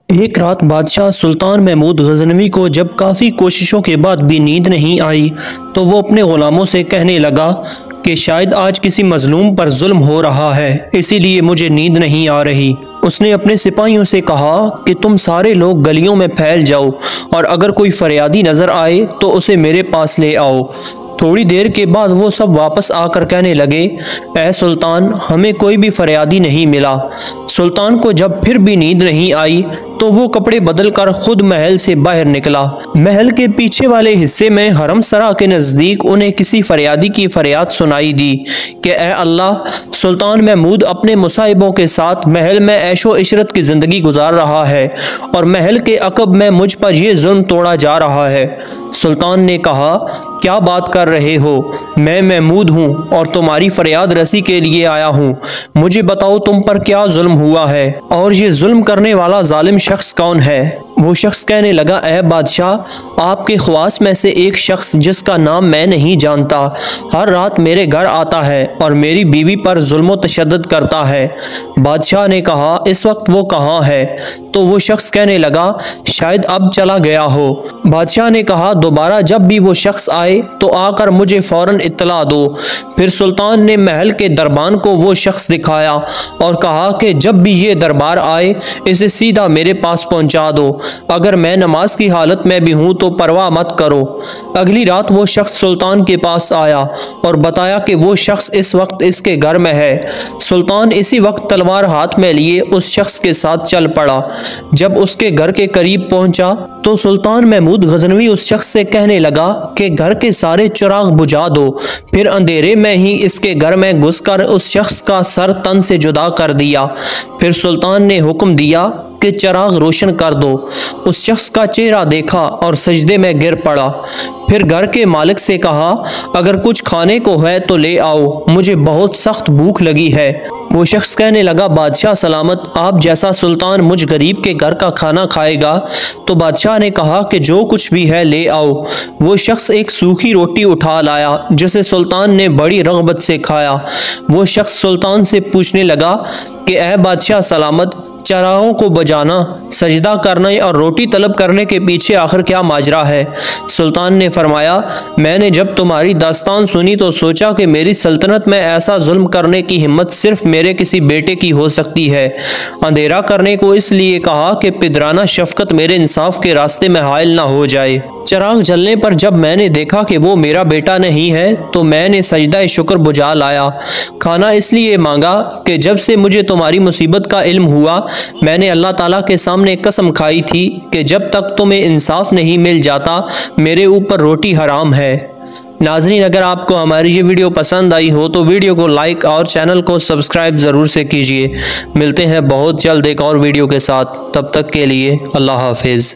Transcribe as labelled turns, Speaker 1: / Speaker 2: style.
Speaker 1: एक रात बादशाह सुल्तान महमूद गजनवी को जब काफ़ी कोशिशों के बाद भी नींद नहीं आई तो वो अपने ग़ुलामों से कहने लगा कि शायद आज किसी मजलूम पर जुल्म हो रहा है, इसीलिए मुझे नींद नहीं आ रही। उसने अपने सिपाहियों से कहा कि तुम सारे लोग गलियों में फैल जाओ और अगर कोई फरियादी नज़र आए तो उसे मेरे पास ले आओ। थोड़ी देर के बाद वो सब वापस आकर कहने लगे, ए सुल्तान, हमें कोई भी फरियादी नहीं मिला। सुल्तान को जब फिर भी नींद नहीं आई तो वो कपड़े बदलकर खुद महल से बाहर निकला। महल के पीछे वाले हिस्से में हरम सरा के नज़दीक उन्हें किसी फरियादी की फरियाद सुनाई दी कि ए अल्लाह, सुल्तान महमूद अपने मुसाहिबों के साथ महल में ऐशो इशरत की ज़िंदगी गुजार रहा है और महल के अकब में मुझ पर यह जुल्म तोड़ा जा रहा है। सुल्तान ने कहा, क्या बात कर रहे हो? मैं महमूद हूँ और तुम्हारी फरियाद रसी के लिए आया हूँ। मुझे बताओ तुम पर क्या जुल्म हुआ है और ये जुल्म करने वाला जालिम शख्स कौन है? वो शख्स कहने लगा, ए बादशाह, आपके ख्वास में से एक शख्स जिसका नाम मैं नहीं जानता हर रात मेरे घर आता है और मेरी बीवी पर जुल्म तशद्दुद करता है। बादशाह ने कहा, इस वक्त वो कहाँ है? तो वो शख्स कहने लगा, शायद अब चला गया हो। बादशाह ने कहा, दोबारा जब भी वो शख्स आए तो आकर मुझे फ़ौरन इत्तला दो। फिर सुल्तान ने महल के दरबान को वो शख्स दिखाया और कहा कि जब भी ये दरबार आए इसे सीधा मेरे पास पहुंचा दो। अगर मैं नमाज की हालत में भी हूँ तो परवाह मत करो। अगली रात वो शख्स सुल्तान के पास आया और बताया कि वो शख्स इस वक्त इसके घर में है। सुल्तान इसी वक्त तलवार हाथ में लिए उस शख्स के साथ चल पड़ा। जब उसके घर के करीब पहुंचा तो सुल्तान महमूद गजनवी उस शख्स से कहने लगा कि घर के सारे चिराग बुझा दो। फिर अंधेरे में ही इसके घर में घुसकर उस शख्स का सर तन से जुदा कर दिया। फिर सुल्तान ने हुक्म दिया कि चिराग रोशन कर दो। उस शख्स का चेहरा देखा और सजदे में गिर पड़ा। फिर घर के मालिक से कहा, अगर कुछ खाने को है तो ले आओ, मुझे बहुत सख्त भूख लगी है। वो शख्स कहने लगा, बादशाह सलामत, आप जैसा सुल्तान मुझ गरीब के घर का खाना खाएगा। तो बादशाह ने कहा कि जो कुछ भी है ले आओ। वो शख्स एक सूखी रोटी उठा लाया जिसे सुल्तान ने बड़ी रग़बत से खाया। वो शख्स सुल्तान से पूछने लगा कि ए बादशाह सलामत, चरागों को बजाना, सजदा करना और रोटी तलब करने के पीछे आखिर क्या माजरा है? सुल्तान ने फरमाया, मैंने जब तुम्हारी दास्तान सुनी तो सोचा कि मेरी सल्तनत में ऐसा जुल्म करने की हिम्मत सिर्फ मेरे किसी बेटे की हो सकती है। अंधेरा करने को इसलिए कहा कि पिदराना शफकत मेरे इंसाफ के रास्ते में हायल ना हो जाए। चिराग जलने पर जब मैंने देखा कि वो मेरा बेटा नहीं है तो मैंने सजदा शुक्र बुझा लाया। खाना इसलिए मांगा कि जब से मुझे तुम्हारी मुसीबत का इल्म हुआ मैंने अल्लाह ताला के सामने कसम खाई थी कि जब तक तुम्हें इंसाफ नहीं मिल जाता मेरे ऊपर रोटी हराम है। नाज़रीन, अगर आपको हमारी ये वीडियो पसंद आई हो तो वीडियो को लाइक और चैनल को सब्सक्राइब ज़रूर से कीजिए। मिलते हैं बहुत जल्द एक और वीडियो के साथ, तब तक के लिए अल्लाह हाफिज़।